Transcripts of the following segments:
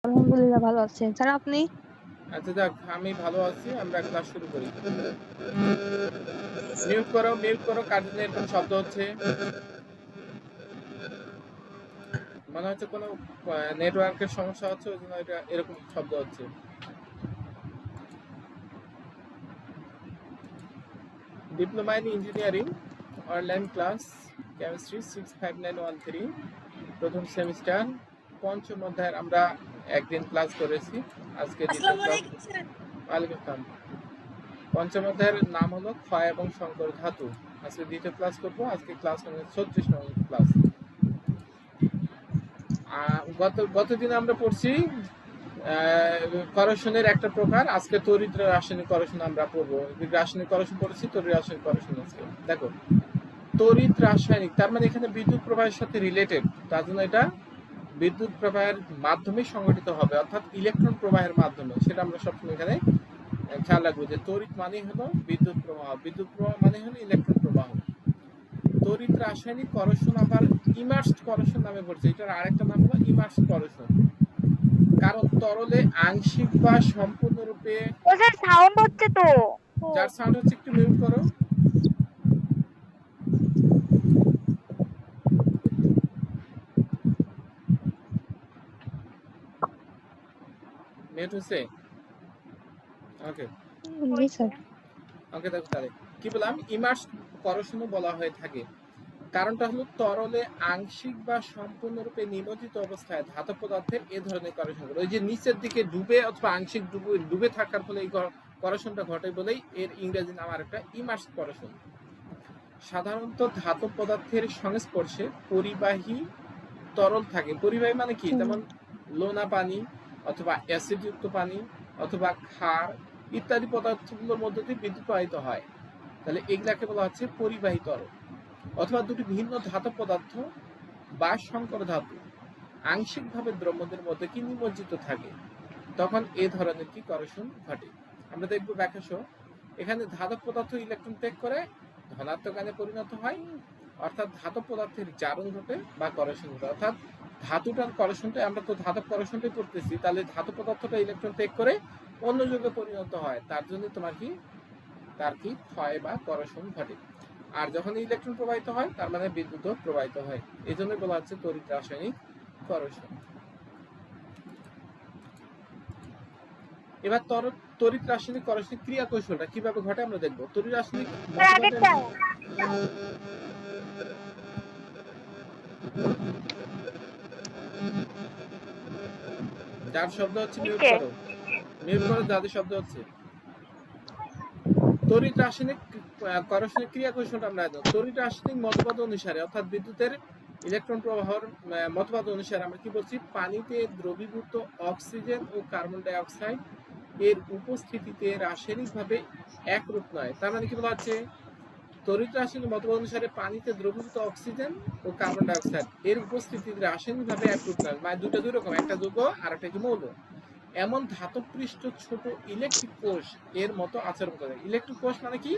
আলহামদুলিল্লাহ ভালো আছি। স্যার আপনি? আচ্ছা যাক, আমি ভালো আছি। আমরা ক্লাস শুরু করি। মিউট করো, কার জন্য এরকম শব্দ হচ্ছে? মনে হচ্ছে কোনো নেটওয়ার্কের সমস্যা হচ্ছে, ওই জন্য এটা এরকম শব্দ হচ্ছে। Diploma in engineering online class chemistry 65913 প্রথম সেমিস্টার পঞ্চম অধ্যায়ের আমরা একদিন ক্লাস করেছি। আজকে দ্বিতীয় ক্লাস। ওয়ালাইকুম আসসালাম। পঞ্চম অধ্যায়ের নাম হলো ক্ষয় এবং সংকর ধাতু। আজকে দ্বিতীয় ক্লাস করবো। আজকে ক্লাস মানে 36 নম্বর ক্লাস। গতদিন আমরা পড়ছি করশনের একটা প্রকার। আজকে তড়িৎ রাসায়নিক করশন আমরা পড়বো। রাসায়নিক করশন পড়েছি, তড়িৎ রাসায়নিক করশন আজকে দেখো। তড়িৎ রাসায়নিক তার মানে এখানে বিদ্যুৎ প্রবাহের সাথে রিলেটেড, তার জন্য এটা বিদ্যুৎ প্রবাহের মাধ্যমে সংঘটিত হবে, অর্থাৎ ইলেকট্রন প্রবাহের মাধ্যমে। সেটা আমরা সবসময় এখানে খেয়াল রাখবো যে তড়িৎ মানে হলো বিদ্যুৎ প্রবাহ, বিদ্যুৎ প্রবাহ মানে হলো ইলেকট্রন প্রবাহ। তড়িৎ রাসায়নিক করশন আবার ইমার্সড করশন নামে পরিচিত। এটার আরেকটা নাম হলো ইমার্সড করশন। কারণ তরলে আংশিক বা সম্পূর্ণরূপে স্যার সাউন্ড হচ্ছে তো। যার সাউন্ড হচ্ছে একটু মিউট করো। নেট হচ্ছে? ওকে জি স্যার। ওকে দেখো তাহলে কি বললাম, ইমার্সড করশনও বলা হয়ে থাকে। কারণটা হলো তরলে আংশিক বা সম্পূর্ণরূপে নিমজ্জিত অবস্থায় ধাতব পদার্থের এ ধরনের করশনগুলো, ওই যে নিচের দিকে ডুবে অথবা আংশিক ডুবে থাকার ফলে এই করশনটা ঘটে বলেই এর ইংরেজি নাম আর একটা ইমার্সড করশন। সাধারণত ধাতব পদার্থের সংস্পর্শে পরিবাহী তরল থাকে। পরিবাহী মানে কি? যেমন লোনা পানি অথবা অ্যাসিডযুক্ত পানি অথবা ক্ষার ইত্যাদি পদার্থগুলোর মধ্যে দিয়ে বিদ্যুৎ প্রবাহিত হয়। তাহলে এগুলাকে বলা হচ্ছে পরিবাহী তরল। অথবা দুটি ভিন্ন ধাতব পদার্থ বা সংকর ধাতু আংশিকভাবে দ্রব্যদের মধ্যে কি নিমজ্জিত থাকে, তখন এ ধরনের কি করশন ঘটে। আমরা দেখবো ব্যাখ্যা সহ। এখানে ধাতব পদার্থ ইলেকট্রন ত্যাগ করে ধনাত্মক আয়নে পরিণত হয়, অর্থাৎ ধাতব পদার্থের জারণ ঘটে বা করশন ঘটে। অর্থাৎ ধাতুটার করশনটা, আমরা তো ধাতব করশনটাই করতেছি, তাহলে ধাতব পদার্থটা ইলেকট্রন ত্যাগ করে অন্য যৌগে পরিণত হয়, তার জন্য তোমার কি তার কি ক্ষয় বা করশন ঘটে। আর যখন ইলেকট্রন প্রবাহিত হয় তার মানে বিদ্যুৎ প্রবাহিত হয়, এই জন্য বলা হচ্ছে তড়িৎ রাসায়নিক করশন। এবার তড়িৎ রাসায়নিক করশনের ক্রিয়া কৌশলটা কিভাবে ঘটে আমরা দেখবো। তড়িৎ রাসায়নিক যার শব্দ হচ্ছে মিউট করো, যাদের শব্দ হচ্ছে। তড়িৎ রাসায়নিক করশনের ক্রিয়া কৌশলটা আমরা জানি। তড়িৎ রাসায়নিক মতবাদ অনুসারে, অর্থাৎ বিদ্যুতের ইলেকট্রন প্রবাহের মতবাদ অনুসারে আমরা কি বলছি, পানিতে দ্রবীভূত অক্সিজেন ও কার্বন ডাই অক্সাইড এর উপস্থিতিতে রাসায়নিকভাবে একরূপ নয়। তার মানে কি বলা হচ্ছে, তড়িৎ রাসায়নিক মতবাদ অনুসারে পানিতে দ্রবীভূত অক্সিজেন ও কার্বন ডাই অক্সাইড এর উপস্থিতিতে রাসায়নিকভাবে একরূপ নয়, মানে দুটো দুই রকম, একটা যৌগ আর একটা কি মৌল। এমন ধাতব পৃষ্ঠ ছোট ইলেকট্রিক কোষ এর মতো আচরণ করে। ইলেকট্রিক কোষ মানে কি?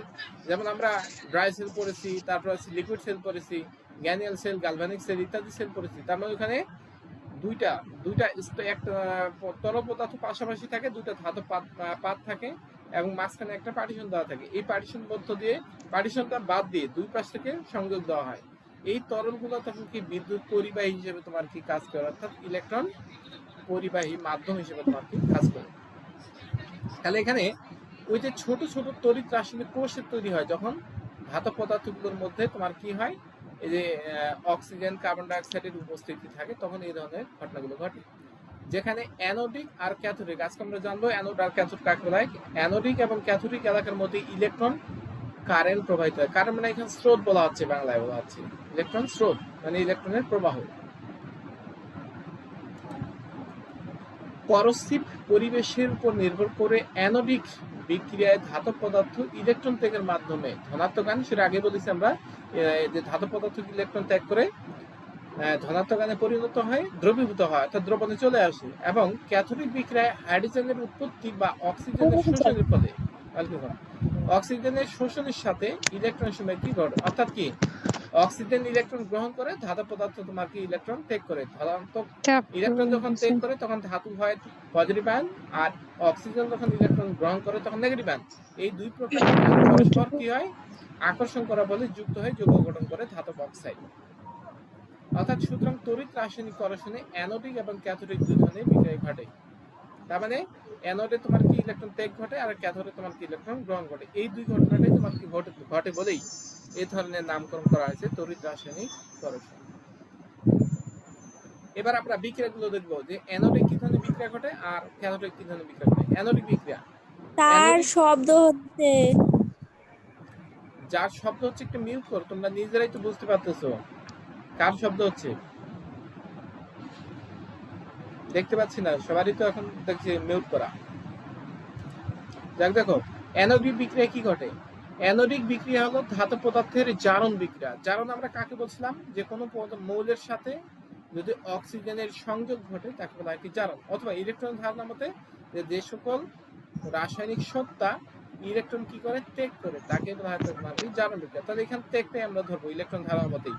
যেমন আমরা ড্রাই সেল পড়েছি, তারপর লিকুইড সেল পড়েছি, গ্যানিয়াল সেল, গালভানিক সেল ইত্যাদি সেল পড়েছি। তার মানে ওখানে দুইটা একটা তরল পদার্থ পাশাপাশি থাকে, দুইটা ধাতব পাত থাকে এবং মাঝখানে একটা পার্টিশন দেওয়া থাকে। এই পার্টিশন মধ্য দিয়ে, পার্টিশনটা বাদ দিয়ে দুই পাশ থেকে সংযোগ দেওয়া হয়। এই তরলগুলো তখন কি বিদ্যুৎ পরিবাহী হিসেবে তোমার কি কাজ করে, অর্থাৎ ইলেকট্রন পরিবাহী মাধ্যম হিসেবে তোমার কি কাজ করে। তাহলে এখানে ওই যে ছোট ছোট তড়িৎ রাসায়নিক কোষের তৈরি হয় যখন ধাতব পদার্থগুলোর মধ্যে তোমার কি হয়, এই যে অক্সিজেন কার্বন ডাই অক্সাইডের উপস্থিতি থাকে, তখন এই ধরনের ঘটনাগুলো ঘটে। যেখানে অ্যানোডিক আর ক্যাথোডিক, আজকে আমরা জানবো অ্যানোড আর ক্যাথোড কাকে বলা হয়। অ্যানোডিক এবং ক্যাথোডিক এলাকার মধ্যে ইলেকট্রন কারেন্ট প্রবাহিত হয়। কারণ মানে এখানে স্রোত বলা হচ্ছে, বাংলায় বলা হচ্ছে ইলেকট্রন স্রোত, মানে ইলেকট্রনের প্রবাহ। করসিভ পরিবেশের উপর নির্ভর করে অ্যানোডিক বিক্রিয়ায় ধাতব পদার্থ ইলেকট্রন ত্যাগের মাধ্যমে ধনাত্মক আয়ন, সেটা আগে বলেছি আমরা, যে ধাতব পদার্থ ইলেকট্রন ত্যাগ করে ধনাত্মক আয়নে পরিণত হয়, দ্রবীভূত হয়, অর্থাৎ দ্রবণে চলে আসে। এবং ক্যাথোডিক বিক্রিয়ায় হাইড্রোজেনের উৎপত্তি বা অক্সিজেনের শোষণের ফলে অক্সিজেনের শোষণের সাথে ইলেকট্রন সময় কি ঘটে, অর্থাৎ কি অক্সিজেন ইলেকট্রন গ্রহণ করে, ধাতব পদার্থ তোমার কি ইলেকট্রন ত্যাগ করে। ধনাত্মক ইলেকট্রন যখন ত্যাগ করে তখন ধাতু হয় পজিটিভ আয়ন, আর অক্সিজেন যখন ইলেকট্রন গ্রহণ করে তখন নেগেটিভ আয়ন। এই দুই প্রকার পরস্পর কি হয়, আকর্ষণ করা বলে যুক্ত হয়ে যৌগ গঠন করে ধাতব অক্সাইড। অর্থাৎ সুতরাং তড়িৎ রাসায়নিক করশনে অ্যানোডিক এবং ক্যাথোডিক দুই ধরনের বিক্রিয়া ঘটে। তার মানে অ্যানোডে তোমার কি ইলেকট্রন ত্যাগ ঘটে আর ক্যাথোডে তোমার কি ইলেকট্রন গ্রহণ ঘটে। এই দুই ঘটনাটাই তোমার কি ঘটে বলেই এই ধরনের নামকরণ করা হয়েছে তড়িৎ রাসায়নিক করশন। এবার আমরা বিক্রিয়াগুলো দেখবো যে অ্যানোডে কি ধরনের বিক্রিয়া ঘটে আর ক্যাথোডে কি ধরনের বিক্রিয়া ঘটে। অ্যানোডিক বিক্রিয়া, তার শব্দ হচ্ছে, যার শব্দ হচ্ছে একটু মিউট করো, তোমরা নিজেরাই তো বুঝতে পারতেছো কার শব্দ হচ্ছে। দেখতে পাচ্ছি না, সবারই তো এখন দেখছি মিউট করা। যাক দেখো, অ্যানোডিক বিক্রিয়া কি ঘটে। অ্যানোডিক বিক্রিয়া হলো ধাতব পদার্থের জারণ বিক্রিয়া। জারণ আমরা কাকে বলছিলাম, যে কোনো মৌলের সাথে যদি অক্সিজেনের সংযোগ ঘটে তাকে বলা হয় কি জারণ। অথবা ইলেকট্রন ধারণা মতে যে সকল রাসায়নিক সত্তা ইলেকট্রন কি করে ত্যাগ করে তাকে বলা হয় তোমার কি জারণ বিক্রিয়া। তাহলে এখানে ত্যাগটাই আমরা ধরবো ইলেকট্রন ধারণা মতেই।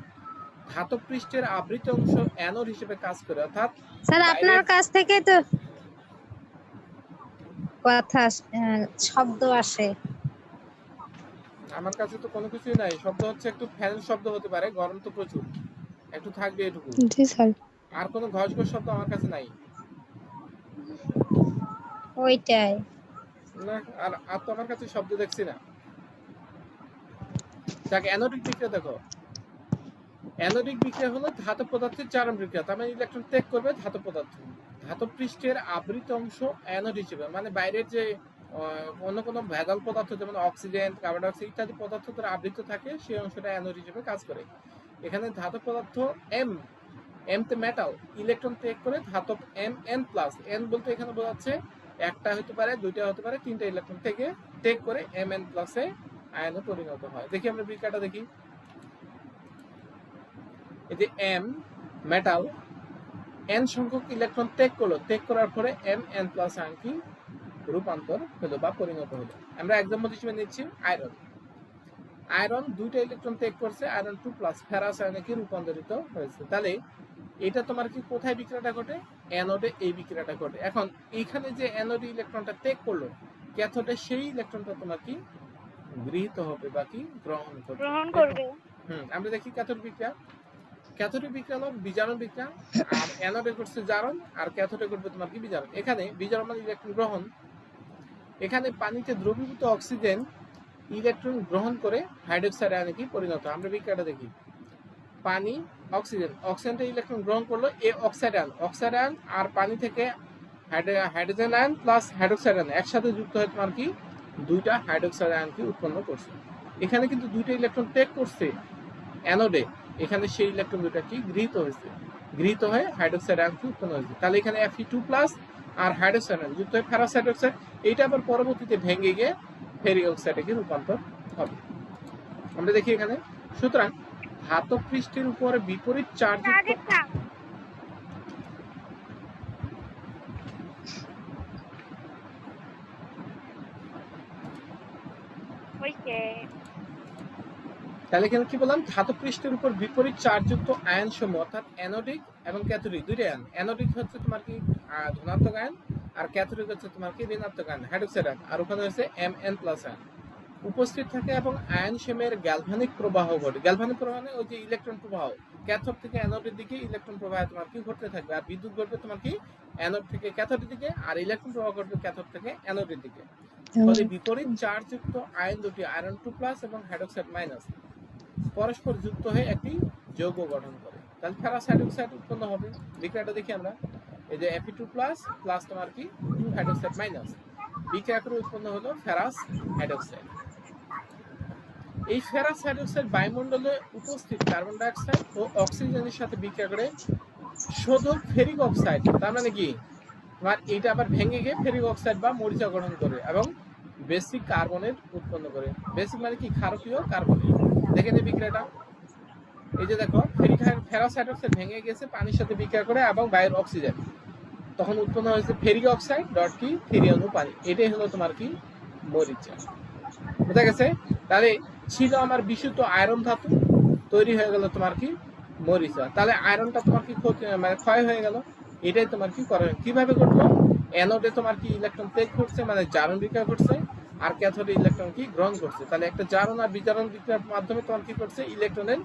ধাতব পৃষ্ঠের আবৃত অংশ অ্যানোড হিসেবে কাজ করে, অর্থাৎ স্যার আপনার কাছ থেকে তো কথা শব্দ আসে। আমার কাছে তো কোনো কিছুই নাই, শব্দ হচ্ছে একটু ফ্যানের শব্দ হতে পারে, গরম তো প্রচুর, একটু থাকবে এটুকু। জি স্যার। আর কোনো ঘস ঘস শব্দ আমার কাছে নাই। ওইটাই না, আর তো আমার কাছে শব্দ দেখছি না। যাক, অ্যানোডিক বিক্রিয়া দেখো, অ্যানোডিক বিক্রিয়া হলো ধাতব পদার্থের জারণ বিক্রিয়া। তার মানে ইলেকট্রন ত্যাগ করবে ধাতব পদার্থ। ধাতব পৃষ্ঠের আবৃত অংশ অ্যানোড হিসেবে, মানে বাইরের যে অন্য কোনো ভেজাল পদার্থ যেমন অক্সিজেন, কার্বন ডাই অক্সাইড ইত্যাদি পদার্থ দ্বারা আবৃত থাকে, সেই অংশটা অ্যানোড হিসেবে কাজ করে। এখানে ধাতব পদার্থ এম তে মেটাল ইলেকট্রন ত্যাগ করে ধাতব এন প্লাস, এন বলতে এখানে বোঝাচ্ছে একটা হতে পারে, দুইটা হতে পারে, তিনটা ইলেকট্রন থেকে ত্যাগ করে এন প্লাসে আয়নে পরিণত হয়। দেখি আমরা বিক্রিয়াটা দেখি। এই যে এম মেটাল এন সংখ্যক ইলেকট্রন ত্যাগ করলো, ত্যাগ করার পরে এন প্লাস আয়ন কি রূপান্তর হলো বা পরিণত হলো। আমরা এক্সাম্পল হিসেবে নিচ্ছি আয়রন। আয়রন দুইটা ইলেকট্রন ত্যাগ করছে, আয়রন 2 প্লাস ফেরাস আয়নে কি রূপান্তরিত হয়েছে। তাহলে এটা তোমার কি কোথায় বিক্রিয়াটা ঘটে, অ্যানোডে এই বিক্রিয়াটা ঘটে। এখন এইখানে যে অ্যানোডে ইলেকট্রনটা ত্যাগ করলো, ক্যাথোডে সেই ইলেকট্রনটা তোমার কি গৃহীত হবে বা কি গ্রহণ করবে। আমরা দেখি ক্যাথোড বিক্রিয়া। ক্যাথোডিক বিক্রিয়া হলো বিজারণ বিক্রিয়া, আর অ্যানোডে করছে জারণ, আর ক্যাথোডে করবে তোমার কি বিজারণ। এখানে বিজারণ মানে ইলেকট্রন গ্রহণ। এখানে পানিতে দ্রবীভূত অক্সিজেন ইলেকট্রন গ্রহণ করে হাইড্রোক্সাইড আয়নে কি পরিণত। আমরা বিক্রিয়াটা দেখি। পানি অক্সিজেনটা ইলেকট্রন গ্রহণ করলো, এই অক্সাইড আয়ন আর পানি থেকে hydrogen ion plus hydroxide ion একসাথে যুক্ত হয়ে তোমার কি দুইটা হাইড্রোক্সাইড আয়ন কি উৎপন্ন করছে। এখানে কিন্তু দুইটা ইলেকট্রন ত্যাগ করছে অ্যানোডে, এখানে সেই ইলেকট্রন দুটো কি গৃহীত হয়ে হাইড্রোক্সাইড আয়ন কি উৎপন্ন হয়েছে। তাহলে এখানে Fe2+ আর হাইড্রোক্সাইড আয়ন যুক্ত হয়ে ফেরাস হাইড্রোক্সাইড, এইটা আবার পরবর্তীতে ভেঙে গিয়ে ফেরিক অক্সাইডে কি রূপান্তর হবে। আমরা দেখি এখানে। সুতরাং ধাতব পৃষ্ঠের উপরে বিপরীত চার্জযুক্ত তাহলে এখানে কি বললাম, ধাতব পৃষ্ঠের উপর বিপরীত চার্জযুক্ত আয়ন সমূহ অর্থাৎ অ্যানোডিক এবং ক্যাথোডিক দুইটা আয়ন। অ্যানোডিক হচ্ছে তোমার কি ধনাত্মক আয়ন, আর ক্যাথোডিক হচ্ছে তোমার কি ঋণাত্মক আয়ন হাইড্রোক্সাইড আয়ন, আর ওখানে হচ্ছে Mn+ আয়ন উপস্থিত থাকে এবং আয়ন সমূহের গ্যালভানিক প্রবাহ ঘটে। গ্যালভানিক প্রবাহ মানে ওই যে ইলেকট্রন প্রবাহ, ক্যাথোড থেকে অ্যানোডের দিকে ইলেকট্রন প্রবাহ তোমার কি ঘটতে থাকবে, আর বিদ্যুৎ ঘটবে তোমার কি অ্যানোড থেকে ক্যাথোডের দিকে, আর ইলেকট্রন প্রবাহ ঘটবে ক্যাথোড থেকে অ্যানোডের দিকে। ফলে বিপরীত চার্জযুক্ত আয়ন দুটি আয়রন 2+ এবং হাইড্রোক্সাইড মাইনাস পরস্পর যুক্ত হয়ে একটি যৌগ গঠন করে। তাহলে ফেরাস হাইড্রোক্সাইড উৎপন্ন হবে। বিক্রিয়াটা দেখি আমরা। এই যে Fe2+ প্লাস তোমার কি 2 হাইড্রোক্সাইড মাইনাস বিক্রিয়া করে উৎপন্ন হলো ফেরাস হাইড্রোক্সাইড। এই ফেরাস হাইড্রোক্সাইড বায়ুমণ্ডলে উপস্থিত কার্বন ডাই অক্সাইড ও অক্সিজেনের সাথে বিক্রিয়া করে শোধক ফেরিক অক্সাইড, তার মানে কি তোমার এইটা আবার ভেঙে গিয়ে ফেরিক অক্সাইড বা মরিচা গঠন করে এবং বেসিক কার্বনের উৎপন্ন করে। বেসিক মানে কি ক্ষারকীয় কার্বনের। দেখে নিই বিক্রিয়াটা। এই যে দেখো, ফেরাস হাইড্রোক্সাইড ভেঙে গেছে পানির সাথে বিক্রিয়া করে এবং বায়ুর অক্সিজেন, তখন উৎপন্ন হয়েছে ফেরিক অক্সাইড ডট কি 3 অণু পানি। এটাই হলো তোমার কি মরিচা। বুঝা গেছে? তাহলে ছিল আমার বিশুদ্ধ আয়রন ধাতু, তৈরি হয়ে গেল তোমার কি মরিচা। তাহলে আয়রনটা তোমার কি মানে ক্ষয় হয়ে গেল। এটাই তোমার কি করে, কিভাবে ঘটলো? অ্যানোডে তোমার কি ইলেকট্রন ত্যাগ করছে, মানে জারণ বিক্রিয়া করছে, আর ক্যাথোডে ইলেকট্রন কি গ্রহণ করছে। তাহলে একটা জারণ আর বিজারণ বিক্রিয়ার মাধ্যমে তোমার কি করছে, ইলেকট্রনের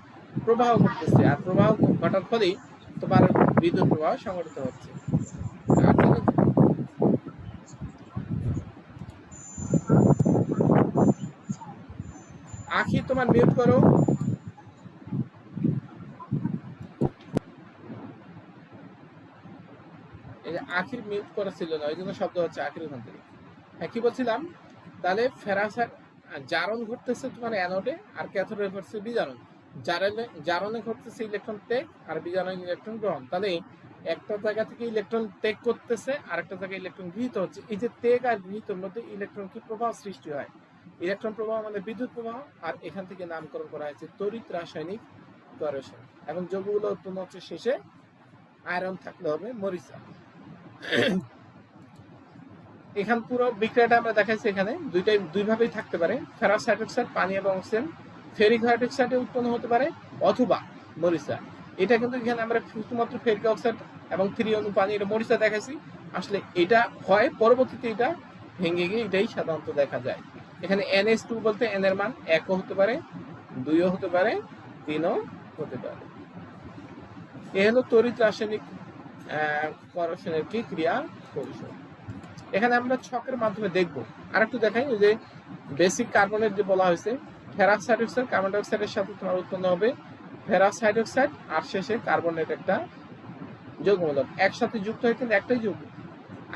প্রবাহ ঘটতেছে, আর প্রবাহ ঘটার ফলেই তোমার বিদ্যুৎ প্রবাহ সংঘটিত হচ্ছে। আর ঠিক আছে? আখি তোমার মিউট করো। এই যে আখির মিউট করা ছিল না, ওই জন্য শব্দ হচ্ছে আখির ওখান থেকে। হ্যাঁ, কি বলছিলাম? তাহলে ফেরাসের জারণ ঘটতেছে তোমার অ্যানোডে, আর ক্যাথোডে ঘটছে বিজারণ। জারণে ঘটতেছে ইলেকট্রন ত্যাগ, আর বিজারণে ইলেকট্রন গ্রহণ। তাহলে একটা জায়গা থেকে ইলেকট্রন ত্যাগ করতেছে, আর একটা জায়গায় ইলেকট্রন গৃহীত হচ্ছে। এই যে ত্যাগ আর গৃহীতের মধ্যে ইলেকট্রন কি প্রবাহ সৃষ্টি হয়। ইলেকট্রন প্রবাহ মানে বিদ্যুৎ প্রবাহ, আর এখান থেকে নামকরণ করা হয়েছে তড়িৎ রাসায়নিক টরেশন। এবং যৌগগুলো উৎপন্ন হচ্ছে শেষে আয়রন থাকলে হবে মরিচা। এখান পুরো বিক্রিয়াটা আমরা দেখাচ্ছি, এখানে দুই ভাবেই থাকতে পারে। ফেরাস হাইড্রোক্সাইড পানি এবং অক্সিজেন, ফেরিক হাইড্রোক্সাইডে উৎপন্ন হতে পারে, অথবা মরিচা। এটা কিন্তু এখানে আমরা শুধুমাত্র ফেরিক অক্সাইড এবং 3 অণু পানি এটা মরিচা দেখাচ্ছি। আসলে এটা হয় পরবর্তীতে এটা ভেঙে গিয়ে এটাই সাধারণত দেখা যায়। এখানে NH2 বলতে N এর মান 1ও হতে পারে, 2ও হতে পারে, 3ও হতে পারে। এ হলো তড়িৎ রাসায়নিক করণের কি ক্রিয়া কৌশল। এখানে আমরা ছকের মাধ্যমে দেখবো। আর একটু দেখাই, যে বেসিক কার্বনের যে বলা হয়েছে, ফেরাস হাইড্রোক্সাইড কার্বন ডাইঅক্সাইডের সাথে তোমার উৎপন্ন হবে ফেরাস হাইড্রোক্সাইড, আর শেষে কার্বনের একটা যৌগমূলক একসাথে যুক্ত হয়ে কিন্তু একটাই যৌগ।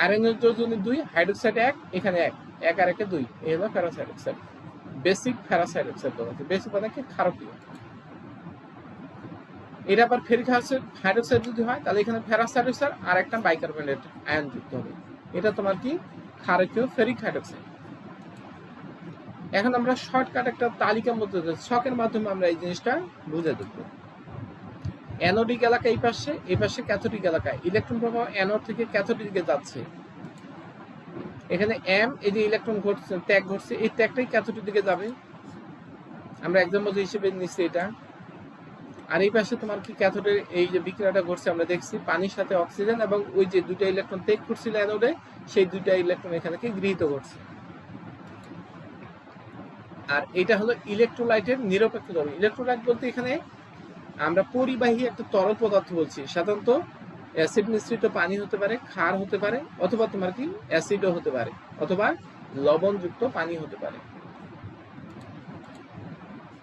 আয়রনের যোজনী 2, হাইড্রোক্সাইড 1, এখানে 1, 1 আর 1 2, এই হলো ferrous hydroxide. Basic ferrous hydroxide বলা হচ্ছে। বেসিক মানে কি ক্ষারকীয়। এটা আবার ফেরিক হাইড্রোক্সাইড যদি হয়, তাহলে এখানে ফেরাস হাইড্রোক্সাইড আর একটা বাইকার্বনেট আয়ন যুক্ত হবে। এটা তোমার কি ক্ষারকীয় ফেরিক হাইড্রোক্সাইড। এখন আমরা শর্টকাট একটা তালিকার মধ্যে ছকের মাধ্যমে আমরা এই জিনিসটা বুঝে দেব। অ্যানোডিক এলাকা এই পাশে ক্যাথোডিক এলাকায় ইলেকট্রন প্রবাহ অ্যানোড থেকে ক্যাথোডিক দিকে যাচ্ছে। এখানে এম, এই যে ইলেকট্রন ঘটছে, ত্যাগ ঘটছে, এই ত্যাগটাই ক্যাথোডিক দিকে যাবে। আমরা এক্সাম্পল হিসেবে নিচ্ছি এটা। আর এই পাশে তোমার কি ক্যাথোডের এই যে বিক্রিয়াটা ঘটছে আমরা দেখছি, পানির সাথে অক্সিজেন, এবং ওই যে দুইটা ইলেকট্রন ত্যাগ করছিল অ্যানোডে, সেই দুইটা ইলেকট্রন এখানে কি গৃহীত করছে। আর এটা হলো ইলেকট্রোলাইটের নিরপেক্ষ দ্রব্য। ইলেকট্রোলাইট বলতে এখানে আমরা পরিবাহী একটা তরল পদার্থ বলছি। সাধারণত অ্যাসিড মিশ্রিত পানি হতে পারে, ক্ষার হতে পারে, অথবা তোমার কি অ্যাসিডও হতে পারে, অথবা লবণযুক্ত পানি হতে পারে।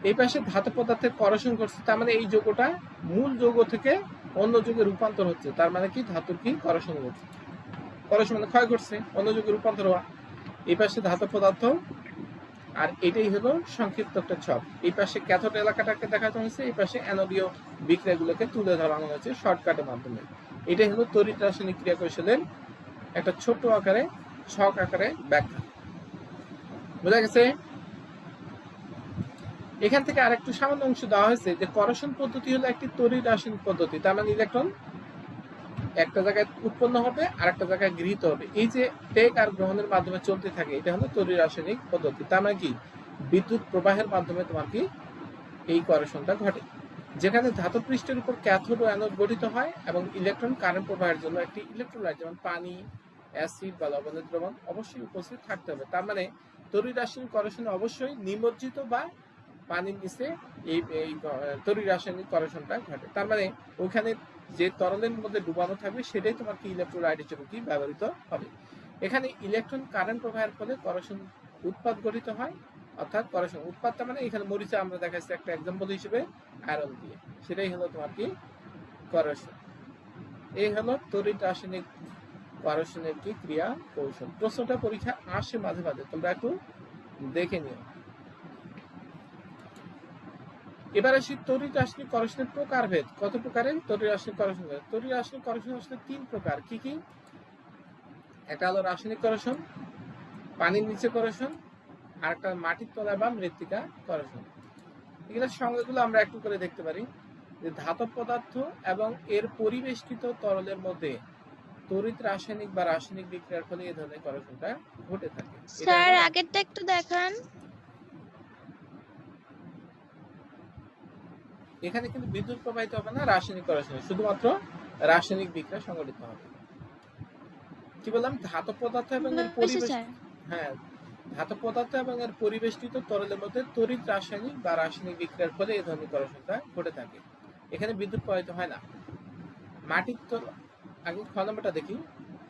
এই পাশে ধাতব পদার্থের করশন ঘটছে, তার মানে এই যৌগটা মূল যৌগ থেকে অন্য যৌগে রূপান্তর হচ্ছে। তার মানে কি ধাতুর কি করশন ঘটছে। করশন মানে ক্ষয় ঘটছে, অন্য যৌগে রূপান্তর হওয়া। এই পাশে ধাতব পদার্থ, আর এটাই হলো সংক্ষিপ্ত একটা ছক। এই পাশে ক্যাথোড এলাকাটাকে দেখানো হয়েছে, এই পাশে অ্যানোডীয় বিক্রিয়াগুলোকে তুলে ধরানো হয়েছে শর্টকাটের মাধ্যমে। এটাই হলো তড়িৎ রাসায়নিক ক্রিয়া কৌশলের একটা ছোট আকারে ছক আকারে ব্যাখ্যা। বোঝা গেছে? এখান থেকে আরেকটু সামান্য অংশ দেওয়া হয়েছে যে করশন পদ্ধতি হলো একটি তড়িৎ রাসায়নিক পদ্ধতি। তার মানে ইলেকট্রন একটা জায়গায় উৎপন্ন হবে আর একটা জায়গায় গৃহীত হবে, এই যে ত্যাগ আর গ্রহণের মাধ্যমে চলতে থাকে, এটা হলো তড়িৎ রাসায়নিক পদ্ধতি। তার মানে কি বিদ্যুৎ প্রবাহের মাধ্যমে তোমার কি এই করশনটা ঘটে, যেখানে ধাতব পৃষ্ঠের উপর ক্যাথোড ও অ্যানোড গঠিত হয়, এবং ইলেকট্রন কারেন্ট প্রবাহের জন্য একটি ইলেকট্রোলাইট যেমন পানি, অ্যাসিড বা লবণের দ্রবণ অবশ্যই উপস্থিত থাকতে হবে। তার মানে তড়িৎ রাসায়নিক করশনে অবশ্যই নিমজ্জিত বা পানির নিচে এই তড়িৎ রাসায়নিক করশনটা ঘটে। তার মানে ওইখানে যে তরলের মধ্যে ডুবানো থাকবে সেটাই তোমার কি ইলেকট্রোলাইট হিসেবে কি ব্যবহৃত হবে। এখানে ইলেকট্রন কারেন্ট প্রবাহের ফলে করশন উৎপাদ গঠিত হয়, অর্থাৎ করশন উৎপাদটা মানে এখানে মরিচা আমরা দেখাচ্ছি একটা এক্সাম্পল হিসেবে আয়রন দিয়ে, সেটাই হলো তোমার কি করশন। এই হলো তড়িৎ রাসায়নিক করশনের কি ক্রিয়া কৌশল। প্রশ্নটা পরীক্ষা আসে মাঝে মাঝে, তোমরা একটু দেখে নিও। এবার আসি তড়িৎ রাসায়নিক করশনের প্রকারভেদ। কত প্রকারের তড়িৎ রাসায়নিক করশন? তড়িৎ রাসায়নিক করশন আসলে 3 প্রকার। কি কি? একটা হলো রাসায়নিক করশন, পানির নিচে করশন, আর একটা মাটির তলায় বা মৃত্তিকা করশন। এগুলোর সংজ্ঞাগুলো আমরা একটু করে দেখতে পারি, যে ধাতব পদার্থ এবং এর পরিবেষ্টিত তরলের মধ্যে তড়িৎ রাসায়নিক বা রাসায়নিক বিক্রিয়ার ফলে এই ধরনের করশনটা ঘটে থাকে। স্যার আগেরটা একটু দেখান। এখানে কিন্তু বিদ্যুৎ প্রবাহিত হবে না, রাসায়নিক করশনে শুধুমাত্র রাসায়নিক বিক্রিয়া সংঘটিত হবে। কি বললাম? ধাতব পদার্থ এবং এর পরিবেশ, হ্যাঁ, ধাতব পদার্থ এবং এর পরিবেষ্টিত তরলের মধ্যে তড়িৎ রাসায়নিক বা রাসায়নিক বিক্রিয়ার ফলে এই ধরনের করশনটা ঘটে থাকে। এখানে বিদ্যুৎ প্রবাহিত হয় না। মাটির তল, আগে খ নম্বরটা দেখি।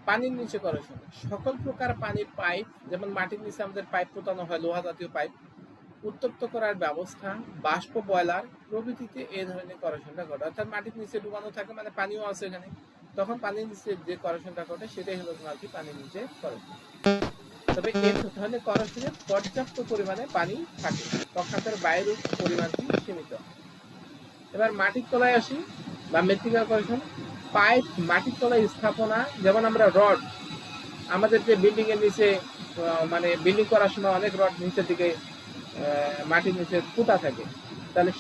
পানির নিচে করশন, সকল প্রকার পানির পাইপ, যেমন মাটির নিচে আমাদের পাইপ পোতানো হয়, লোহা জাতীয় পাইপ, উত্তপ্ত করার ব্যবস্থা, বাষ্প বয়লার প্রভৃতিতে এই ধরনের করশনটা ঘটে। অর্থাৎ মাটির নিচে ডুবানো থাকে, মানে পানিও আছে এখানে, তখন পানির নিচে যে করশনটা ঘটে সেটাই হলো তোমার কি পানির নিচে করশন। তবে এই ধরনের করশনে পর্যাপ্ত পরিমাণে পানি থাকে, তখাতের বাইরের পরিমাণটি সীমিত। এবার মাটির তলায় আসি বা মৃত্তিকা করশন। পাইপ মাটির তলায় স্থাপনা, যেমন আমরা রড, আমাদের যে বিল্ডিং এর নিচে মানে বিল্ডিং করার সময় অনেক রড নিচের দিকে মাটির নিচে পুঁতা থাকে, তাহলে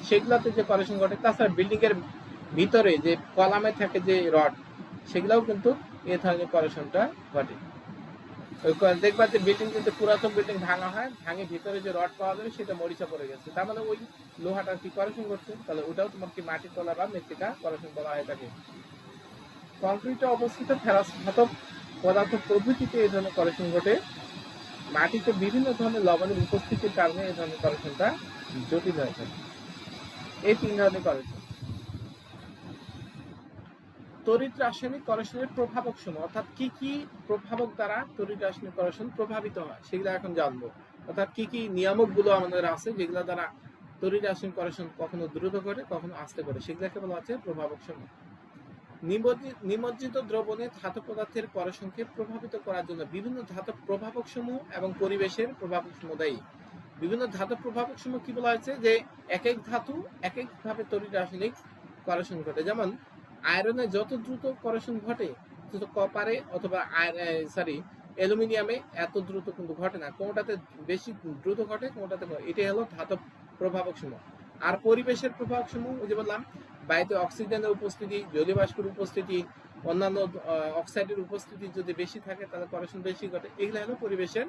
সেগুলাতে যে করশন ঘটে। তাছাড়া বিল্ডিং এর ভিতরে যে কলামে থাকে যে রড, সেগুলাও কিন্তু এই ধরনের করশনটা ঘটে। দেখবা যে বিল্ডিং কিন্তু পুরাতন বিল্ডিং ভাঙা হয়, ভাঙে ভিতরে যে রড পাওয়া যাবে সেটা মরিচা পড়ে গেছে, তার মানে ওই লোহাটা কি করশন করছে, তাহলে ওটাও তোমার কি মাটির তলা বা মৃত্তিকা করশন বলা হয়ে থাকে। কংক্রিটে অবস্থিত ফেরাস ধাতব পদার্থ প্রভৃতিতে এই ধরনের করশন ঘটে। মাটিতে বিভিন্ন ধরনের লবণের উপস্থিতির কারণে এই ধরনের করশনটা জটিল হয়ে থাকে। এই তিন ধরনের করশন। তড়িৎ রাসায়নিক করশনের প্রভাবক সমূহ, অর্থাৎ কি কি প্রভাবক দ্বারা তড়িৎ রাসায়নিক করশন প্রভাবিত হয় সেগুলো এখন জানবো। অর্থাৎ কি কি নিয়ামক গুলো আমাদের আছে যেগুলো দ্বারা তড়িৎ রাসায়নিক করশন কখনো দ্রুত করে কখনো আস্তে করে, সেগুলোকে বলা হচ্ছে প্রভাবক সমূহ। নিমজ্জিত দ্রবণে ধাতব পদার্থের করশনকে প্রভাবিত করার জন্য বিভিন্ন ধাতব প্রভাবক সমূহ এবং পরিবেশের প্রভাবক সমূহ দায়ী। বিভিন্ন ধাতব প্রভাবক সমূহ কি বলা হয়েছে, যে এক এক ধাতু এক এক ভাবে তড়িৎ রাসায়নিক করশন ঘটে। যেমন আয়রনে যত দ্রুত করশন ঘটে, কপারে অথবা অ্যালুমিনিয়ামে এত দ্রুত কিন্তু ঘটে না, কোনটাতে বেশি দ্রুত ঘটে কোনটাতে, এটাই হলো ধাতব প্রভাবক সমূহ। আর পরিবেশের প্রভাবক সমূহ, ওই যে বললাম বায়ুতে অক্সিজেনের উপস্থিতি, জলীয় বাষ্পের উপস্থিতি, অন্যান্য অক্সাইডের উপস্থিতি যদি বেশি থাকে তাহলে করশন বেশি ঘটে, এগুলো হলো পরিবেশের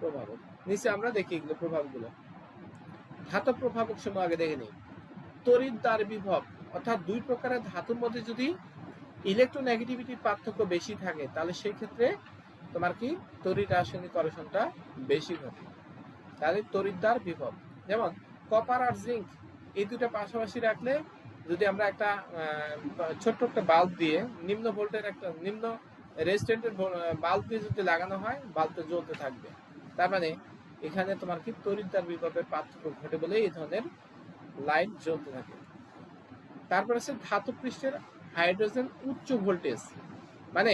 প্রভাবক। নিচে আমরা দেখি এগুলো প্রভাবগুলো। ধাতব প্রভাবক সমূহ আগে দেখে নিই। তড়িৎ দ্বার বিভব, অর্থাৎ দুই প্রকারের ধাতুর মধ্যে যদি ইলেকট্রোনেগেটিভিটির পার্থক্য বেশি থাকে তাহলে সেই ক্ষেত্রে তোমার কি তড়িৎ রাসায়নিক করশনটা বেশি ঘটে, তাহলে তড়িৎ দ্বার বিভব। যেমন কপার আর জিঙ্ক, এই দুটো পাশাপাশি রাখলে যদি আমরা একটা ছোট্ট একটা বাল্ব দিয়ে নিম্ন ভোল্টের একটা নিম্ন রেজিস্ট্যান্সের বাল্ব দিয়ে যদি লাগানো হয়, বাল্বটা জ্বলতে থাকবে, তার মানে এখানে তোমার কি তড়িৎ দ্বার বিভবের পার্থক্য ঘটে বলে এই ধরনের লাইট জ্বলতে থাকে। তারপর আছে ধাতব পৃষ্ঠের হাইড্রোজেন উচ্চ ভোল্টেজ, মানে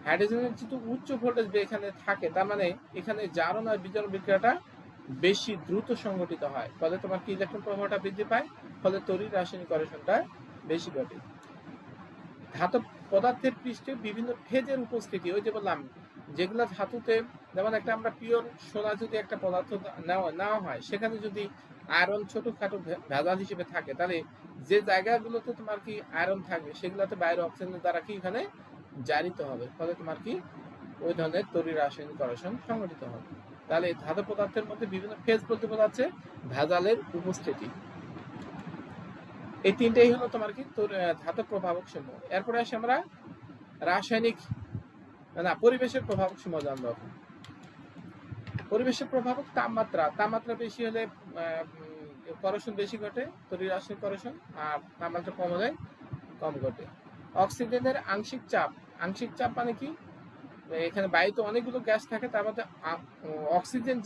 হাইড্রোজেনের যেহেতু উচ্চ ভোল্টেজ এখানে থাকে, তার মানে এখানে জারণ আর বিজারণ বিক্রিয়াটা বেশি দ্রুত সংঘটিত হয়, ফলে তোমার কি ইলেকট্রন প্রবাহটা বৃদ্ধি পায়, ফলে তড়িৎ রাসায়নিক করশনটা বেশি ঘটে। ধাতব পদার্থের পৃষ্ঠে বিভিন্ন ফেজের উপস্থিতি, ওই যে বললাম যেগুলো ধাতুতে, যেমন একটা আমরা পিওর সোনা যদি একটা পদার্থ নেওয়া হয়, সেখানে যদি আয়রন ছোটখাটো ভেজাল হিসেবে থাকে, তাহলে যে জায়গাগুলোতে তোমার কি আয়রন থাকবে সেগুলোতে বাইরে অক্সিজেনের দ্বারা কি এখানে জারিত হবে, ফলে তোমার কি ওই ধরনের তড়িৎ রাসায়নিক করশন সংঘটিত হবে। তাহলে ধাতব পদার্থের মধ্যে বিভিন্ন ফেজ বলতে বোঝাচ্ছে ভেজালের উপস্থিতি। এই তিনটেই হলো তোমার কি ধাতব প্রভাবক সমূহ। এরপরে আসি আমরা রাসায়নিক না পরিবেশের প্রভাবক সমূহ জানবো। পরিবেশের প্রভাবক তাপমাত্রা বেশি হলে করশন বেশি ঘটে, তড়িৎ রাসায়নিক করশন, আর তাপমাত্রা কম হলে কম ঘটে। অক্সিজেনের আংশিক চাপ মানে কি, এখানে বায়ুতে অনেকগুলো গ্যাস থাকে, তার মধ্যে অক্সিজেন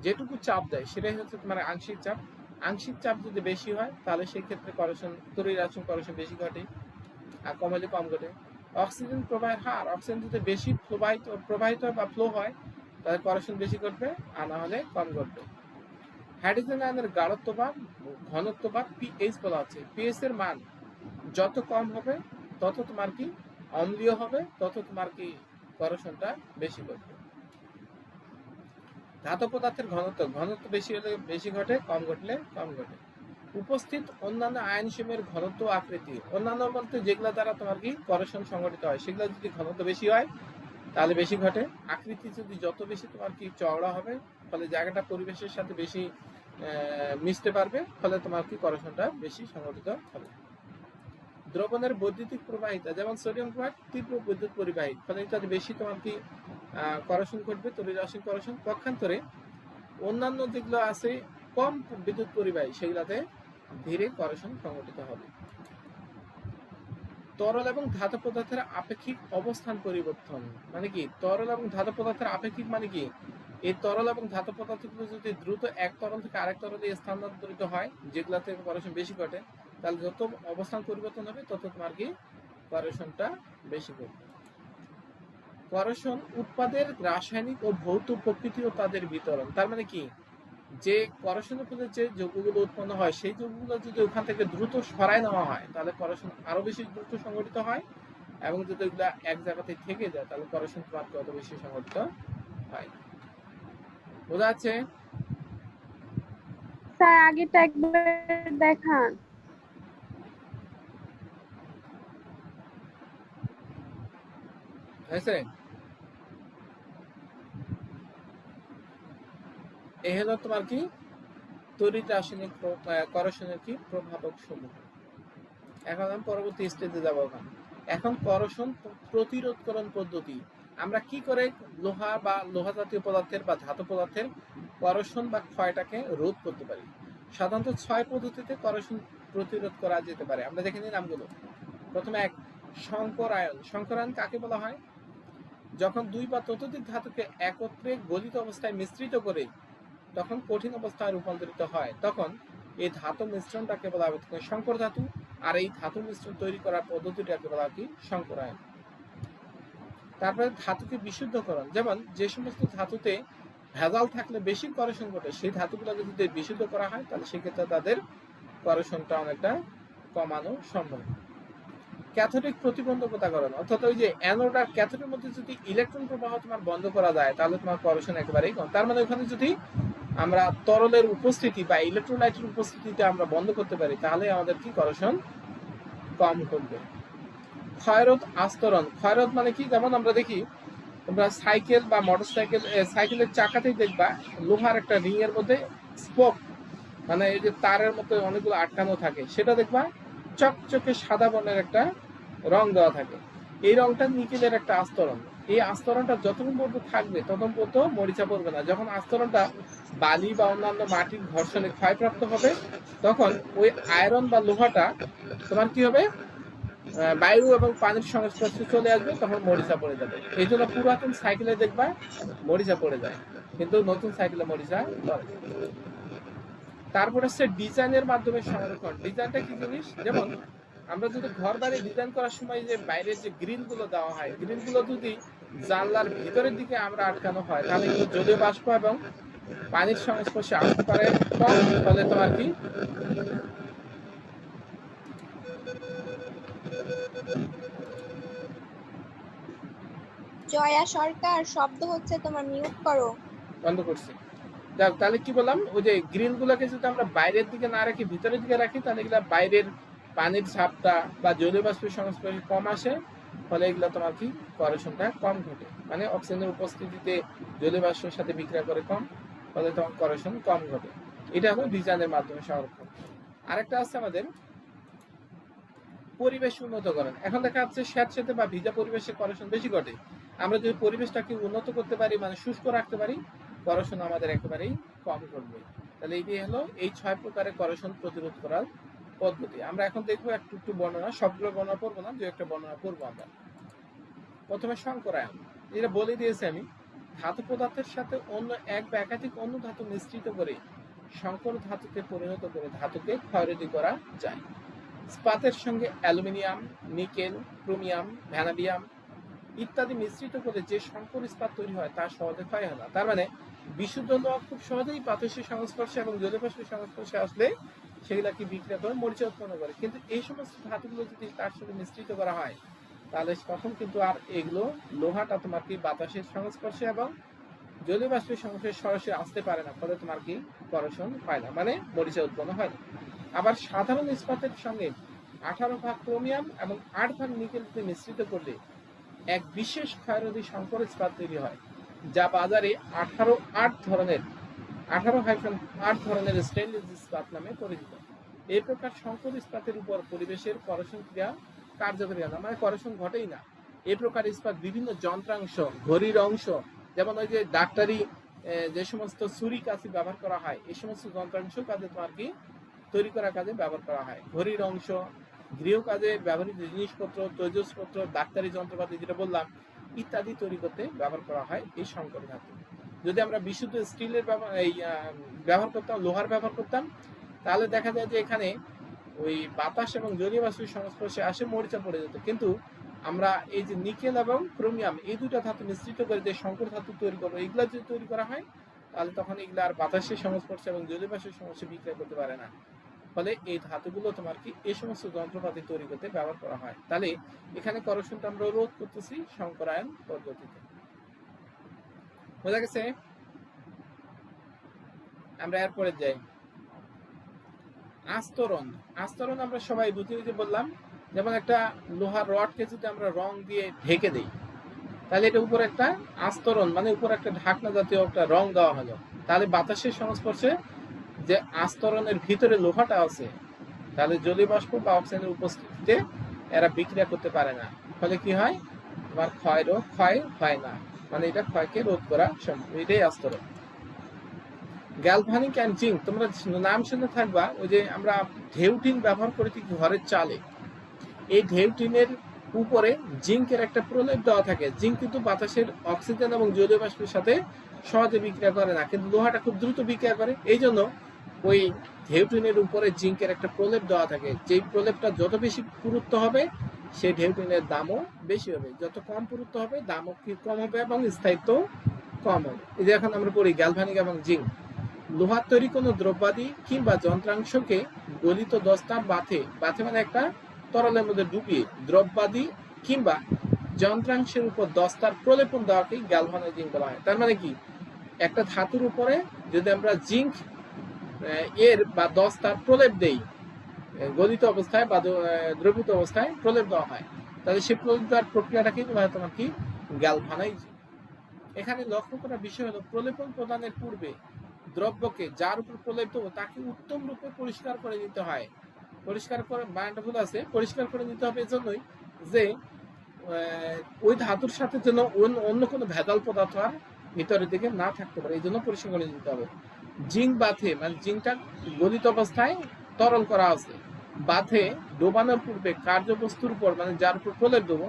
যেটুকু চাপ দেয় সেটাই হচ্ছে তোমার আংশিক চাপ। আংশিক চাপ যদি বেশি হয় তাহলে সেই ক্ষেত্রে তড়িৎ রাসায়নিক করশন বেশি ঘটে, আর কম হলে কম ঘটে। অক্সিজেন প্রবাহের হার, অক্সিজেন যদি বেশি প্রবাহিত হয় বা ফ্লো হয় তাহলে করশন বেশি ঘটবে, আর না হলে কম ঘটবে। হাইড্রোজেন আয়নের গাঢ়ত্ব বা ঘনত্ব বা পিএইচ বলা হচ্ছে। পিএইচ এর মান যত কম হবে তত তোমার কি অম্লীয় হবে, তত তোমার কি করশনটা বেশি ঘটবে। ধাতব পদার্থের ঘনত্ব বেশি হলে বেশি ঘটে, কম ঘটলে কম ঘটে। উপস্থিত অন্যান্য আয়ন সমূহের ঘনত্ব আকৃতি, অন্যান্য বলতে যেগুলো দ্বারা তোমার কি করশন সংঘটিত হয় সেগুলো যদি ঘনত্ব বেশি হয় তাহলে বেশি ঘটে। আকৃতি যদি যত বেশি তোমার কি চওড়া হবে, ফলে জায়গাটা পরিবেশের সাথে বেশি মিশতে পারবে, ফলে তোমার কি করশনটা বেশি সংঘটিত হবে। দ্রবণের বৈদ্যুতিক প্রবাহিতা, যেমন সোডিয়াম ক্লোরাইড তীব্র বিদ্যুৎ পরিবাহী, ফলে এটাতে বেশি তোমার কি করশন ঘটবে, তড়িৎ রাশি করশন। পক্ষান্তরে অন্যান্য যেগুলো আছে কম বিদ্যুৎ পরিবাহী, সেগুলাতে ধীরে করশন সংঘটিত হবে। তরল এবং ধাতব পদার্থের আপেক্ষিক অবস্থান পরিবর্তন মানে কি? তরল এবং ধাতব পদার্থের আপেক্ষিক মানে কি? এই তরল এবং ধাতব পদার্থগুলো যদি দ্রুত এক তরল থেকে আরেক তরলে স্থানান্তরিত হয়, যেগুলাতে করশন বেশি ঘটে, তাহলে যত অবস্থান পরিবর্তন হবে তত তোমার কি করশনটা বেশি ঘটবে। করশন উৎপাদের রাসায়নিক ও ভৌত প্রকৃতি ও তাদের বিতরণ। তার মানে কি, যে করশনের ফলে যে যৌগগুলো উৎপন্ন হয়, সেই যৌগগুলো যদি ওখান থেকে দ্রুত সরায় নেওয়া হয়, তাহলে করশন আরো বেশি দ্রুত সংঘটিত হয়, এবং যদি ওগুলা এক জায়গাতে থেকে যায়, তাহলে করশন তোমার কত বেশি সংঘটিত হয়। বোঝা যাচ্ছে? স্যার আগেটা একবার দেখান। হয়েছে? এই হলো তোমার কি তড়িৎ রাসায়নিক করশনের কি প্রভাবক সমূহ। এখন আমি পরবর্তী স্টেজে যাবো। এখন করশন প্রতিরোধকরণ পদ্ধতি। আমরা কি করে লোহা বা লোহা জাতীয় পদার্থের বা ধাতু পদার্থের করশন বা ক্ষয়টাকে রোধ করতে পারি? সাধারণত 6 পদ্ধতিতে করশন প্রতিরোধ করা যেতে পারে। আমরা দেখে নিই নামগুলো। প্রথমে 1, সংকরায়ন। সংকরায়ন কাকে বলা হয়? যখন দুই বা ততোধিক ধাতুকে একত্রে গলিত অবস্থায় মিশ্রিত করে তখন কঠিন অবস্থায় রূপান্তরিত হয়, তখন এই ধাতু মিশ্রণটাকে বলা হবে সংকর ধাতু। আর এই ধাতু মিশ্রণ তৈরি করার পদ্ধতিটাকে বলা হয় কি সংকরায়ন। তারপরে ধাতুকে বিশুদ্ধকরণ, যেমন যে সমস্ত ধাতুতে ভেজাল থাকলে বেশি করশন ঘটে, সেই ধাতুগুলোকে যদি বিশুদ্ধ করা হয়, তাহলে সেক্ষেত্রে তাদের করশনটা অনেকটা কমানো সম্ভব। ক্যাথোডিক প্রতিবন্ধকতাকরণ, অর্থাৎ ওই যে অ্যানোড আর ক্যাথোডের মধ্যে যদি ইলেকট্রন প্রবাহ তোমার বন্ধ করা যায়, তাহলে তোমার করশন একেবারেই কম। তার মানে ওখানে যদি আমরা তরলের উপস্থিতি বা ইলেকট্রোলাইটের উপস্থিতিতে আমরা বন্ধ করতে পারি, তাহলে আমাদের কি করশন কম ঘটবে। ক্ষয়রোধ আস্তরণ। ক্ষয়রোধ মানে কি? যেমন আমরা দেখি তোমরা সাইকেল বা মোটরসাইকেল, সাইকেলের চাকাতেই দেখবা লোহার একটা রিং এর মধ্যে স্পোক, মানে এই যে তারের মতো অনেকগুলো আটকানো থাকে, সেটা দেখবা চকচকে সাদা বর্ণের একটা রং দেওয়া থাকে। এই রংটা নিকেলের একটা আস্তরণ। এই আস্তরণটা যতক্ষণ পর্যন্ত থাকবে ততক্ষণ পর্যন্ত মরিচা পড়বে না। যখন আস্তরণটা বালি বা অন্যান্য মাটির ঘর্ষণে ক্ষয়প্রাপ্ত হবে, তখন ওই আয়রন বা লোহাটা তোমার কি হবে, বায়ু এবং পানির সংস্পর্শে চলে আসবে, তখন মরিচা পড়ে যাবে। এই জন্য পুরাতন সাইকেলে দেখবা মরিচা পড়ে যায়, কিন্তু নতুন সাইকেলে মরিচা পড়ে। তারপর হচ্ছে ডিজাইনের মাধ্যমে সংরক্ষণ। ডিজাইনটা কি জিনিস? যেমন আমরা যদি ঘর বাড়ি ডিজাইন করার সময় যে বাইরের যে গ্রিল গুলো দেওয়া হয়, গ্রিল গুলো যদি জানলার ভিতরের দিকে আমরা আটকানো হয়, তাহলে কিন্তু জলীয় বাষ্প এবং পানির সংস্পর্শে আসতে পারে কম, ফলে তোমার কি জয়া সরকার, শব্দ হচ্ছে, তোমার মিউট করো। বন্ধ করছি। যাক, তাহলে কি বললাম, ওই যে গ্রিল গুলোকে যদি আমরা বাইরের দিকে না রাখি, ভিতরের দিকে রাখি, তাহলে এগুলা বাইরের পানির ঝাপটা বা জলীয় বাষ্পের সংস্পর্শে কম আসে, ফলে এগুলো তোমার কি করশনটা কম ঘটে। মানে অক্সিজেনের উপস্থিতিতে জলীয় বাষ্পের সাথে বিক্রিয়া করে কম, ফলে তোমার করশন কম ঘটে। এটা হলো ডিজাইনের মাধ্যমে সংরক্ষণ। আরেকটা আছে আমাদের পরিবেশ উন্নতকরণ। এখন দেখা যাচ্ছে স্যাঁতসেঁতে বা ভিজা পরিবেশে করশন বেশি ঘটে। আমরা যদি পরিবেশটাকে উন্নত করতে পারি, মানে শুষ্ক রাখতে পারি, করশন আমাদের একেবারেই কম ঘটবে। তাহলে এই হলো এই 6 প্রকারের করশন প্রতিরোধ করার পদ্ধতি। আমরা এখন দেখবো একটু একটু বর্ণনা, সবগুলো বর্ণনা করবো না, যে একটা বর্ণনা করবো আমরা। প্রথমে সংকরায়ন, যেটা বলে দিয়েছি আমি, ধাতু পদার্থের সাথে অন্য এক বা একাধিক অন্য ধাতু মিশ্রিত করে সংকর ধাতুতে পরিণত করে ধাতুকে ক্ষয়রোধী করা যায়। ইস্পাতের সঙ্গে অ্যালুমিনিয়াম, নিকেল, ক্রোমিয়াম, ভ্যানাডিয়াম ইত্যাদি মিশ্রিত করে যে সংকর ইস্পাত তৈরি হয়, তা সহজে ক্ষয় হয় না। তার মানে বিশুদ্ধ লোহা খুব সহজেই পারদর্শী সংস্পর্শে এবং জলীয়বাষ্পের সংস্পর্শে আসলে সেগুলা কি বিক্রিয়া করে মরিচা উৎপন্ন করে। কিন্তু এই সমস্ত ধাতুগুলো যদি তার সাথে মিশ্রিত করা হয়, তাহলে তখন কিন্তু আর এগুলো লোহাটা তোমার কি বাতাসের সংস্পর্শে এবং জলীয় বাষ্পের সংস্পর্শে সরাসরি আসতে পারে না, ফলে তোমার কি করশন পায় না, মানে মরিচা উৎপন্ন হয় না। আবার সাধারণ ইস্পাতের সঙ্গে 18 ভাগ ক্রোমিয়াম এবং 8 ভাগ নিকেলকে মিশ্রিত করলে এক বিশেষ ক্ষয়রোধী সংকর ইস্পাত তৈরি হয়, যা বাজারে 18-8 ধরনের 18-8 ধরনের স্টেনলেস ইস্পাত নামে পরিচিত। এই প্রকার সংকর ইস্পাতের উপর পরিবেশের করষণ ক্রিয়া কার্যকরী হয় না, মানে করষণ ঘটেই না। এই প্রকার ইস্পাত বিভিন্ন যন্ত্রাংশ, ঘড়ির অংশ, যেমন ওই যে ডাক্তারি যে সমস্ত ছুরি কাঁচি ব্যবহার করা হয়, এই সমস্ত যন্ত্রাংশ কাজে তোমার কি তৈরি করার কাজে ব্যবহার করা হয়। ঘড়ির অংশ, গৃহ কাজে ব্যবহৃত জিনিসপত্র, তৈজসপত্র, ডাক্তারি যন্ত্রপাতি যেটা বললাম ইত্যাদি তৈরি করতে ব্যবহার করা হয় এই সংকর ধাতু। যদি আমরা বিশুদ্ধ স্টিলের ব্যবহার করতাম, লোহার ব্যবহার করতাম, তাহলে দেখা যায় যে এখানে ওই বাতাস এবং জলীয় বাষ্পের সংস্পর্শে আসে মরিচা পড়ে যেত। কিন্তু আমরা এই যে নিকেল এবং ক্রোমিয়াম এই দুটো ধাতু মিশ্রিত করে যে সংকর ধাতু তৈরি করবো, এগুলা যদি তৈরি করা হয় তাহলে তখন এগুলা আর বাতাসের সংস্পর্শে এবং জলীয় বাষ্পের সমস্যা বিক্রিয়া করতে পারে না। ফলে এই ধাতুগুলো তোমার কি এই সমস্ত যন্ত্রপাতি তৈরি করতে ব্যবহার করা হয়। তাহলে এখানে করষণটা আমরা রোধ করতেছি সংকরায়ন পদ্ধতিতে। বোঝা গেছে? আমরা এরপরে যাই আস্তরণ। আস্তরণ আমরা সবাই বুঝি, যে বললাম যেমন একটা লোহার রডকে যদি আমরা রং দিয়ে ঢেকে দেই তাহলে এটা উপরে একটা আস্তরণ, মানে উপরে একটা ঢাকনা জাতীয় একটা রং দেওয়া হলো, তাহলে বাতাসের সংস্পর্শে যে আস্তরণের ভিতরে লোহাটা আছে তাহলে জলীয় বাষ্প বা অক্সিজেনের উপস্থিতিতে এরা বিক্রিয়া করতে পারে না। ফলে কি হয়, তোমার ক্ষয় হয় না, মানে এটা ক্ষয়কে রোধ করা সম্ভব। এটাই আস্তরণ। গ্যালভানিক অ্যান্ড জিঙ্ক, তোমরা নাম শুনে থাকবা, ওই যে আমরা ঢেউটিন ব্যবহার করেছি ঘরের চালে, এই ঢেউটিনের উপরে জিঙ্কের একটা প্রলেপ দেওয়া থাকে। জিঙ্ক কিন্তু বাতাসের অক্সিজেন এবং জলীয় বাষ্পের সাথে সহজে বিক্রিয়া করে না, কিন্তু লোহাটা খুব দ্রুত বিক্রিয়া করে। এই জন্য ওই ঢেউটিনের উপরে জিঙ্কের একটা প্রলেপ দেওয়া থাকে। যেই প্রলেপটা যত বেশি পুরুত্ব হবে সেই ঢেউটিনের দামও বেশি হবে, যত কম পুরুত্ব হবে দামও কম হবে এবং স্থায়িত্ব কম হবে। এই যে এখন আমরা পড়ি গ্যালভানিক এবং জিঙ্ক। লোহার তৈরি কোনো দ্রব্যাদি কিংবা যন্ত্রাংশকে গলিত দস্তা বাথে মানে একটা তরলের মধ্যে ডুবিয়ে দ্রব্যাদি কিংবা যন্ত্রাংশের উপর দস্তার প্রলেপন দেওয়াকে গ্যালভানিক জিঙ্ক বলা হয়। তার মানে কি, একটা ধাতুর উপরে যদি আমরা জিঙ্ক এর বা দস্তার প্রলেপ দেই, গলিত অবস্থায় বা দ্রবীভূত অবস্থায় প্রলেপ দেওয়া হয়, তাহলে সেই প্রলেপ দেওয়ার প্রক্রিয়াটাকে তোমার কি গ্যালভানাইজিং। এখানে লক্ষ্য করার বিষয় হলো প্রলেপন প্রদানের পূর্বে দ্রব্যকে যার উপর প্রলেপ দেবো তাকে উত্তম রূপে পরিষ্কার করে নিতে হয়। পরিষ্কার করে ভুল আছে, পরিষ্কার করে নিতে হবে এজন্যই যে ওই ধাতুর সাথে যেন অন্য কোনো ভেজাল পদার্থ আর ভিতরের দিকে না থাকতে পারে, এই জন্য পরিষ্কার করে নিতে হবে। জিঙ্ক বাথে, মানে জিঙ্কটা গলিত অবস্থায় তরল করা আছে, বাথে ডোবানোর পূর্বে কার্যবস্তুর উপর, মানে যার উপর প্রলেপ দেবো,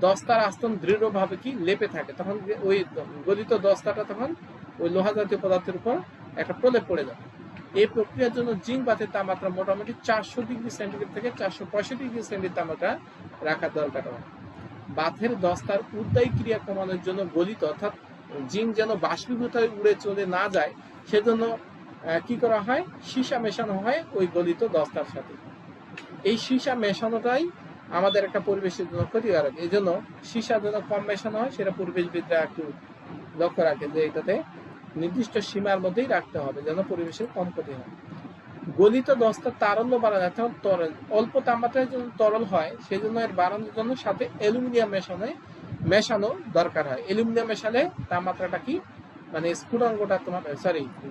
দস্তার আস্তরণ দৃঢ়ভাবে কি লেপে থাকে, তখন ওই গলিত দস্তাটা তখন ওই লোহা জাতীয় পদার্থের উপর একটা প্রলেপ পড়ে যাবে। এই প্রক্রিয়ার জন্য জিঙ্ক বাথের তাপমাত্রা মোটামুটি 400 ডিগ্রি সেন্টিগ্রেড থেকে 465 ডিগ্রি সেন্টিগ্রেড তাপমাত্রা রাখার দরকার হয়। বাথের দস্তার উদ্দায়ী ক্রিয়া কমানোর জন্য গলিত অর্থাৎ জিঙ্ক যেন বাষ্পীভূত হয়ে উড়ে চলে না যায় সেজন্য কি করা হয়, সীসা মেশানো হয় ওই গলিত দস্তার সাথে। এই সীসা মেশানোটাই আমাদের একটা পরিবেশের জন্য ক্ষতিকারক, এই জন্য সীসা যেন কম মেশানো হয় সেটা পরিবেশবিদরা একটু লক্ষ্য রাখে যে এটাতে নির্দিষ্ট সীমার মধ্যেই রাখতে হবে যেন পরিবেশের কম ক্ষতি হয়। গলিত দস্তার তারল্য বাড়ানো, অর্থাৎ তরল অল্প তাপমাত্রায় যেন তরল হয় সেই জন্য এর বাড়ানোর জন্য সাথে অ্যালুমিনিয়াম মেশানো দরকার হয়। অ্যালুমিনিয়াম মেশালে তাপমাত্রাটা কি, মানে স্ফুটনাঙ্কটা তোমার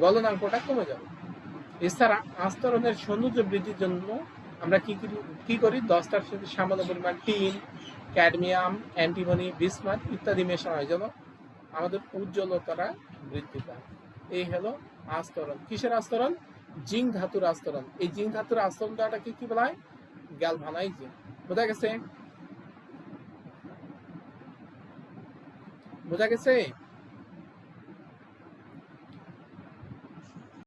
গলনাঙ্কটা কমে যাবে। এছাড়া আস্তরণের সৌন্দর্য বৃদ্ধির জন্য আমরা কি করি, দস্তার সাথে সামান্য পরিমাণ টিন, ক্যাডমিয়াম, অ্যান্টিমনি, বিসমাথ ইত্যাদি মেশানো হয় যেন আমাদের উজ্জ্বলতাটা বৃদ্ধি পায়। এই হলো আস্তরণ। কিসের আস্তরণ? জিঙ্ক ধাতুর আস্তরণ। এই জিঙ্ক ধাতুর আস্তরণ দেওয়াটাকে কি বলা হয়? গ্যালভানাইজিং। বোঝা গেছে?